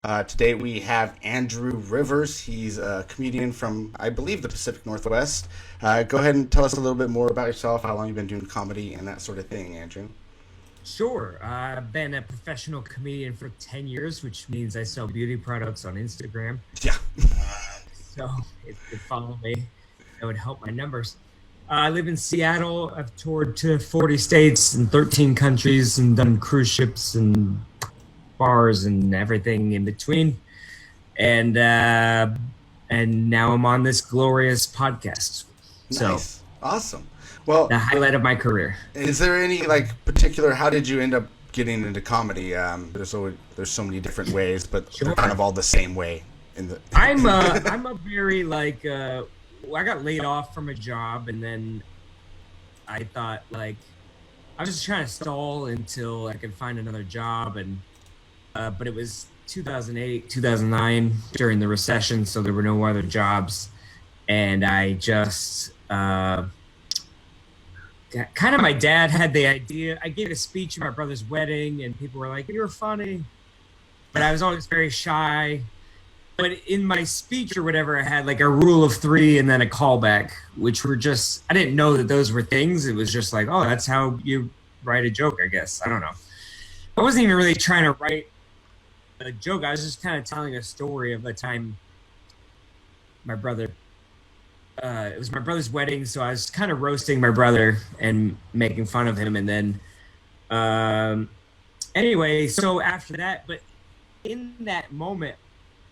Today we have Andrew Rivers. He's a comedian from, I believe, the Pacific Northwest. Go ahead and tell us a little bit more about yourself, how long you've been doing comedy, and that sort of thing, Andrew. Sure. I've been a professional comedian for 10 years, which means I sell beauty products on Instagram. Yeah. So if you follow me, that would help my numbers. I live in Seattle. I've toured to 40 states and 13 countries and done cruise ships and bars and everything in between. And now I'm on this glorious podcast. So Nice. Awesome. Well, the highlight of my career. is there any particular? How did you end up getting into comedy? There's so many different ways, but they're Sure. kind of all the same way. In the I'm a very I got laid off from a job, and then I thought I was just trying to stall until I could find another job, and but it was 2008 2009 during the recession, so there were no other jobs, and I just kind of, my dad had the idea. I gave a speech at my brother's wedding, and people were like, "You're funny," but I was always very shy. But in my speech or whatever, I had like a rule of three and then a callback, which were just, I didn't know that those were things. It was just like, oh, that's how you write a joke, I guess. I don't know. I wasn't even really trying to write a joke. I was just kind of telling a story of a time my brother, it was my brother's wedding. So I was kind of roasting my brother and making fun of him. And then, anyway, so after that, but in that moment,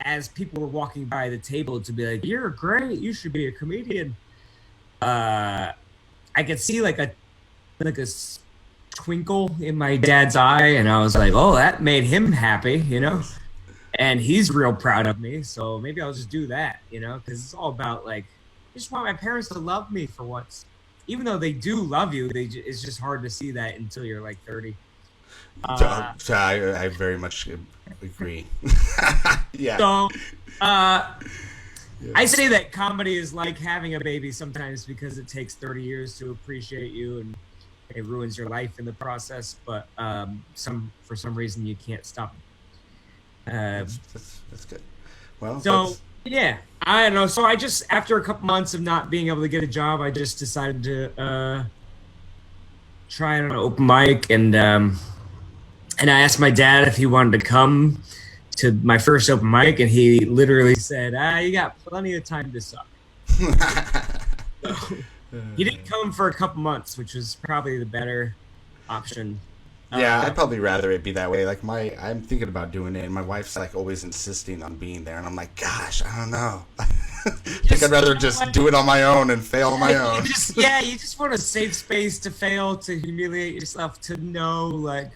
as people were walking by the table to be like, "You're great, you should be a comedian," I could see like a twinkle in my dad's eye, and I was like, "Oh, that made him happy, and he's real proud of me. So maybe I'll just do that, because it's all about I just want my parents to love me for once, even though they do love you. It's just hard to see that until you're like 30." I very much agree. Yeah. So, uh, Yeah. I say that comedy is like having a baby sometimes because it takes 30 years to appreciate you, and it ruins your life in the process. But for some reason you can't stop. That's good. Well, So yeah, I don't know. So I just, after a couple months of not being able to get a job, I just decided to try an open mic, and I asked my dad if he wanted to come to my first open mic, and he literally said, "You got plenty of time to suck." So, he didn't come for a couple months, which was probably the better option. yeah, I'd probably rather it be that way. I'm thinking about doing it, and my wife's always insisting on being there, and I'm like, gosh, I don't know. I think I'd rather just do it on my own and fail on my own. You just want a safe space to fail, to humiliate yourself, to know,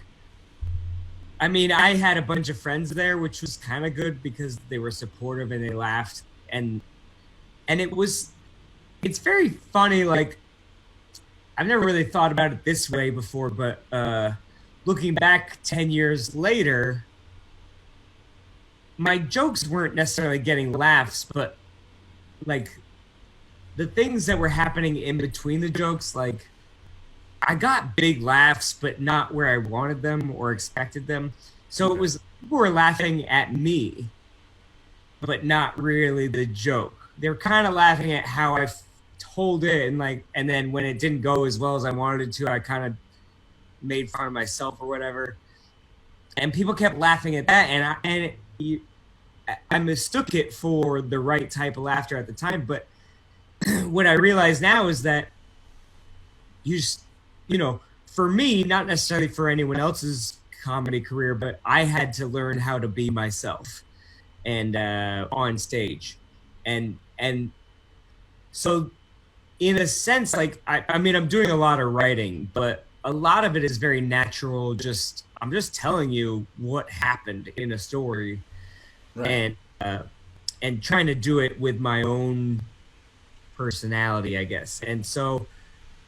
I mean, I had a bunch of friends there, which was kind of good because they were supportive and they laughed, and it's very funny. I've never really thought about it this way before, but looking back 10 years later, my jokes weren't necessarily getting laughs, but the things that were happening in between the jokes, I got big laughs, but not where I wanted them or expected them. So Okay. it was, people were laughing at me, but not really the joke. They were kind of laughing at how I told it, and then when it didn't go as well as I wanted it to, I kind of made fun of myself or whatever. And people kept laughing at that, I mistook it for the right type of laughter at the time. But what I realize now is that you just, for me, not necessarily for anyone else's comedy career, but I had to learn how to be myself and on stage. And so in a sense, I mean, I'm doing a lot of writing, but a lot of it is very natural. I'm just telling you what happened in a story, Right. and trying to do it with my own personality, I guess. And so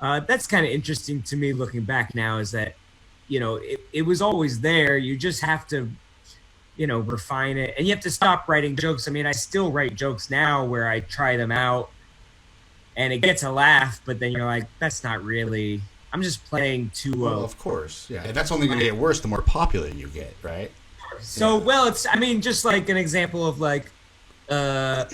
that's kind of interesting to me looking back now, is that, it was always there. You just have to, refine it, and you have to stop writing jokes. I mean, I still write jokes now where I try them out and it gets a laugh, but then you're like, that's not really, I'm just playing too Well, well. of course. Yeah. And that's only going to get worse the more popular you get, right? So, well, I mean, just like an example of like, I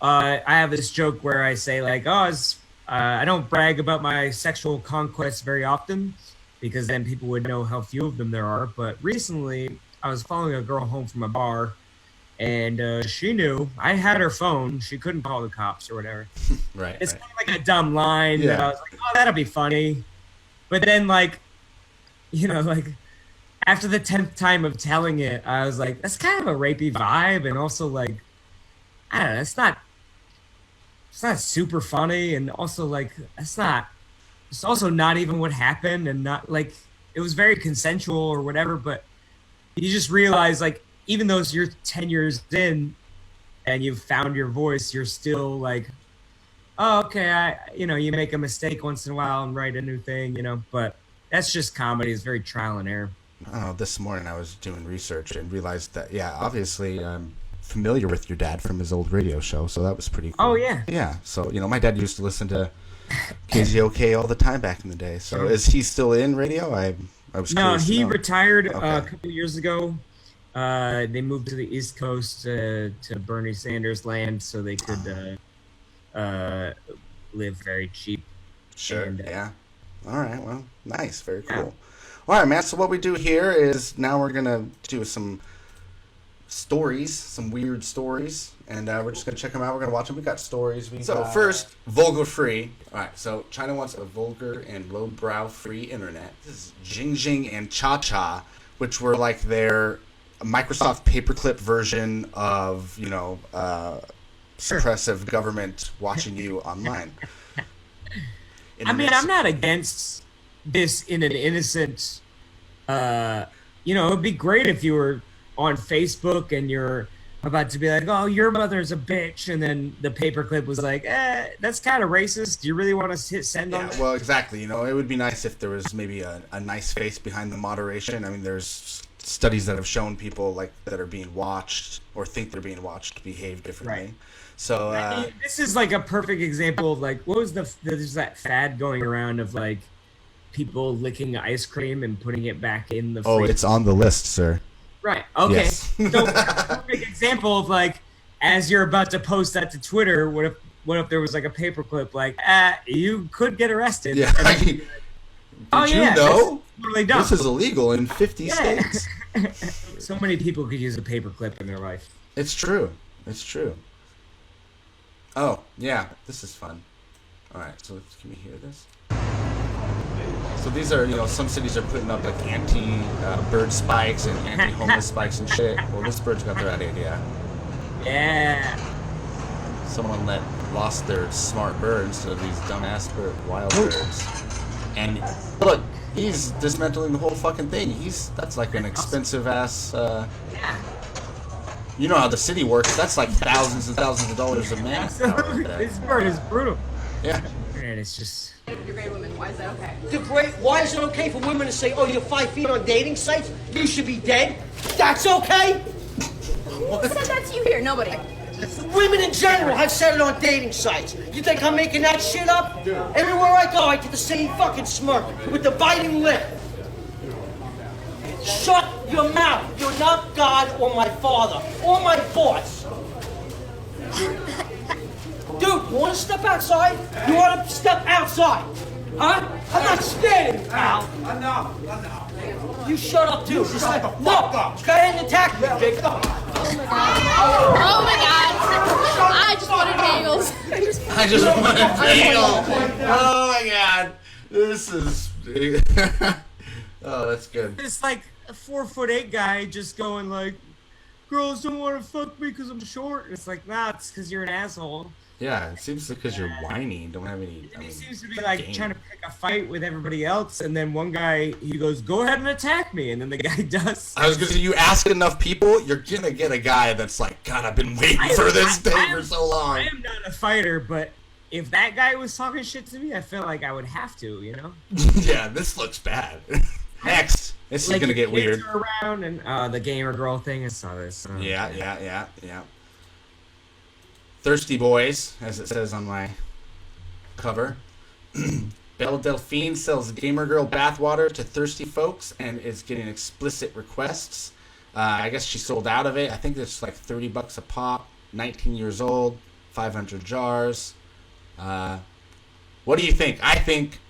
have this joke where I say like, I don't brag about my sexual conquests very often because then people would know how few of them there are. But recently, I was following a girl home from a bar, and she knew I had her phone. She couldn't call the cops or whatever. Right. It's kind of like a dumb line that I was like, oh, that'll be funny. But then, like, like after the 10th time of telling it, I was like, that's kind of a rapey vibe, and also like, I don't know, it's not super funny, and also like it's also not even what happened, and not like it was very consensual or whatever, but you just realize like even though you're 10 years in and you've found your voice, you're still like, oh, okay, you make a mistake once in a while and write a new thing, but that's just comedy. It's very trial and error. Oh, this morning I was doing research and realized that, obviously I'm familiar with your dad from his old radio show, so that was pretty cool. Oh, yeah. Yeah, so, my dad used to listen to KZOK all the time back in the day. So is he still in radio? I was curious. No, he retired a couple years ago. They moved to the East Coast to Bernie Sanders land so they could live very cheap. Sure, yeah. All right, well, nice, very cool. All right, man, so what we do here is now we're going to do some stories, some weird stories, and we're just going to check them out. We're going to watch them. We got stories. First, vulgar free. All right, so China wants a vulgar and lowbrow free internet. This is Jing Jing and Cha Cha, which were like their Microsoft paperclip version of, suppressive government watching you online. I mean, I'm not against this in an innocent, it would be great if you were on Facebook and you're about to be like, oh, your mother's a bitch, and then the paperclip was like, that's kind of racist. Do you really want to hit send on that? Well, exactly. It would be nice if there was maybe a nice face behind the moderation. I mean, there's studies that have shown people like that are being watched or think they're being watched behave differently. Right. So this is like a perfect example of like, what was there's that fad going around of like people licking ice cream and putting it back in the freezer. Oh, it's on the list, sir. Right. Okay. Yes. So perfect example of like, as you're about to post that to Twitter, what if there was like a paperclip like, you could get arrested. Yeah. Did you know? Totally dumb. This is illegal in 50 states. So many people could use a paperclip in their life. It's true. It's true. Oh, yeah. This is fun. All right. So can we hear this? So these are, some cities are putting up like anti-bird spikes and anti-homeless spikes and shit. Well, this bird's got their idea. Yeah. Someone lost their smart bird instead of these dumbass wild birds. And look, he's dismantling the whole fucking thing. That's like an expensive ass. Yeah. You know how the city works. That's like thousands and thousands of dollars a man. This bird is brutal. Yeah. And it's just... You're great women. Why is that okay? Why is it okay for women to say, oh, you're 5 feet on dating sites? You should be dead? That's okay? Who said that to you here? Nobody. Women in general have said it on dating sites. You think I'm making that shit up? Everywhere I go, I get the same fucking smirk with the biting lip. Shut your mouth. You're not God or my father or my boss. Dude, you want to step outside? You want to step outside? Huh? I'm not scared of you, pal. Enough. You shut up, too. Just like, no, go ahead and attack me, big. Oh my god. I just wanted bagels. I just wanted bagels. Oh my god. This is... Oh, that's good. It's like a 4'8" guy just going like, girls don't want to fuck me because I'm short. It's like, nah, it's because you're an asshole. Yeah, it seems because you're whiny. Don't have any. He seems to be like trying to pick a fight with everybody else, and then one guy he goes, "Go ahead and attack me," and then the guy does. I was gonna say, you ask enough people, you're gonna get a guy that's like, God, I've been waiting for this day for so long. I am not a fighter, but if that guy was talking shit to me, I feel like I would have to, you know? Yeah, this looks bad. Next, this is gonna get weird. Around and the gamer girl thing. I saw this. Yeah. Thirsty boys, as it says on my cover. Belle Delphine sells gamer girl bathwater to thirsty folks and is getting explicit requests. I guess she sold out of it. I think it's like $30 a pop. 19 years old, 500 jars. What do you think? I think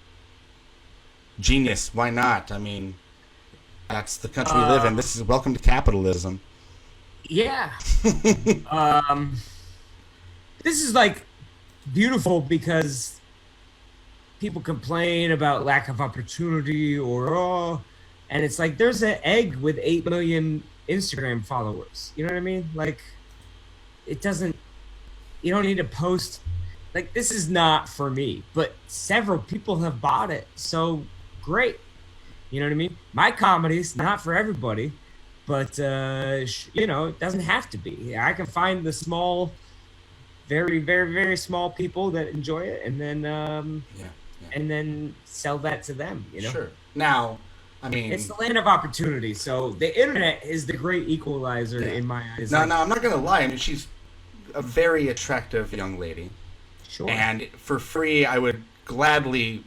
genius. Why not? I mean, that's the country we live in. This is welcome to capitalism. Yeah. This is like beautiful because people complain about lack of opportunity and it's like there's an egg with 8 million Instagram followers. You know what I mean? Like, it doesn't, you don't need to post, like, this is not for me, but several people have bought it. So great. You know what I mean? My comedy's not for everybody, but, you know, it doesn't have to be. I can find the small, very, very, very small people that enjoy it and then, and then sell that to them, you know? Sure. Now, I mean, it's the land of opportunity. So the internet is the great equalizer in my eyes. No, I'm not going to lie. I mean, she's a very attractive young lady. Sure. And for free, I would gladly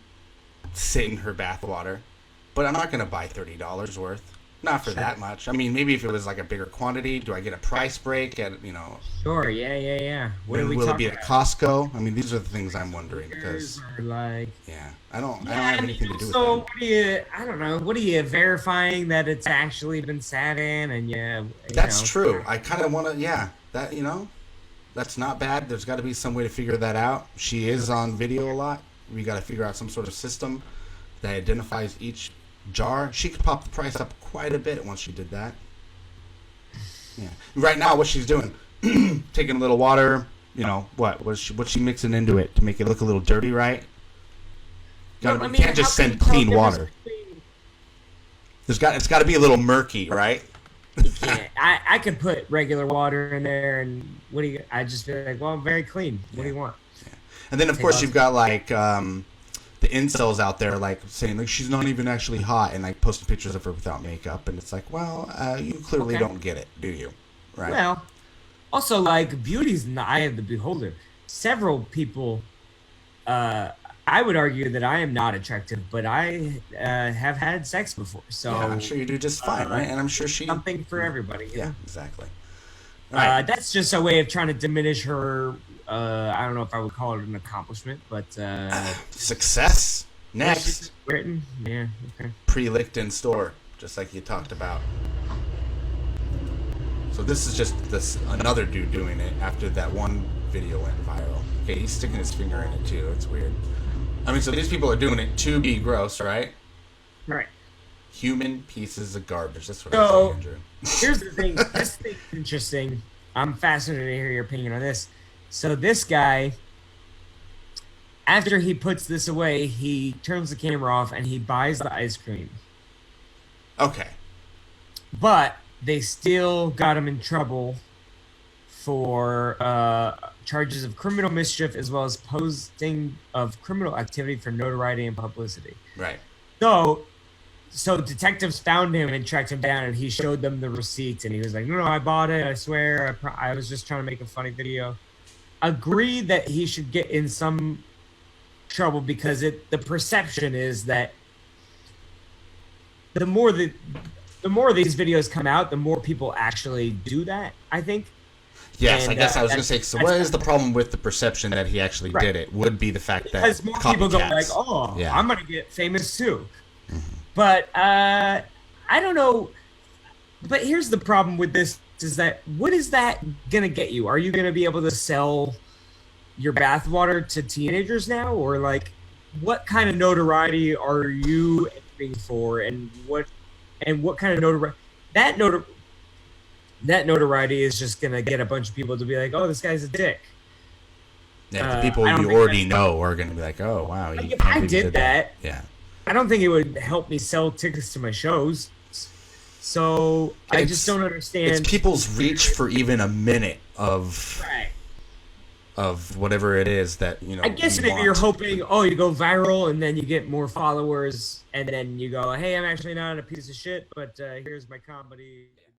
sit in her bathwater. But I'm not going to buy $30 worth. Not for that much. I mean, maybe if it was like a bigger quantity, do I get a price break at, you know? Sure, yeah. Will it be at Costco? I mean, these are the things I'm wondering because, like, I don't have anything to do with so that. I don't know. What are you verifying that it's actually been sat in? And that's true. I kind of want to, that, you know, that's not bad. There's got to be some way to figure that out. She is on video a lot. We got to figure out some sort of system that identifies each jar. She could pop the price up quite a bit once she did that. Yeah. Right now, what she's doing, taking a little water. You know what's she mixing into it to make it look a little dirty, right? You can't just send clean water. It's got to be a little murky, right? Yeah, I could put regular water in there, and I just feel like, well, I'm very clean. What do you want? Yeah. And then of course you've got like the incels out there like saying like she's not even actually hot and like posting pictures of her without makeup, and it's like, well, you clearly don't get it, do you? Right. Well, also, like, beauty's in the eye of the beholder. Several people, I would argue that I am not attractive, but I have had sex before, so I'm sure you do just fine, right? And I'm sure something for everybody. Yeah, exactly. Right. That's just a way of trying to diminish her. I don't know if I would call it an accomplishment, but success next. Written, yeah, okay. Pre-licked in store, just like you talked about. So this is just another dude doing it after that one video went viral. Okay, he's sticking his finger in it too. It's weird. I mean, so these people are doing it to be gross, right? Right. Human pieces of garbage. That's what I say, Andrew. Here's the thing. This thing's interesting. I'm fascinated to hear your opinion on this. So this guy, after he puts this away, he turns the camera off and he buys the ice cream. Okay. But they still got him in trouble for charges of criminal mischief as well as posting of criminal activity for notoriety and publicity. Right. So detectives found him and tracked him down, and he showed them the receipts, and he was like, no, I bought it. I swear. I was just trying to make a funny video. Agreed that he should get in some trouble because the perception is that the more these videos come out, the more people actually do that, I think. Yes, I guess I was going to say, so what is the problem with the perception that he actually did it? Would be the fact that because more people go like, oh, yeah, I'm going to get famous too. Mm-hmm. But I don't know. But here's the problem with this is that what is that going to get you? Are you going to be able to sell your bathwater to teenagers now? Or like, what kind of notoriety are you aiming for? And what kind of notoriety? That notoriety is just going to get a bunch of people to be like, oh, this guy's a dick. Yeah, the people you already know are going to be like, oh, wow. Like if I did that, yeah, I don't think it would help me sell tickets to my shows. So I just don't understand. It's people's reach for even a minute of whatever it is that, you know. I guess maybe you're hoping, you go viral and then you get more followers and then you go, hey, I'm actually not a piece of shit, but here's my comedy.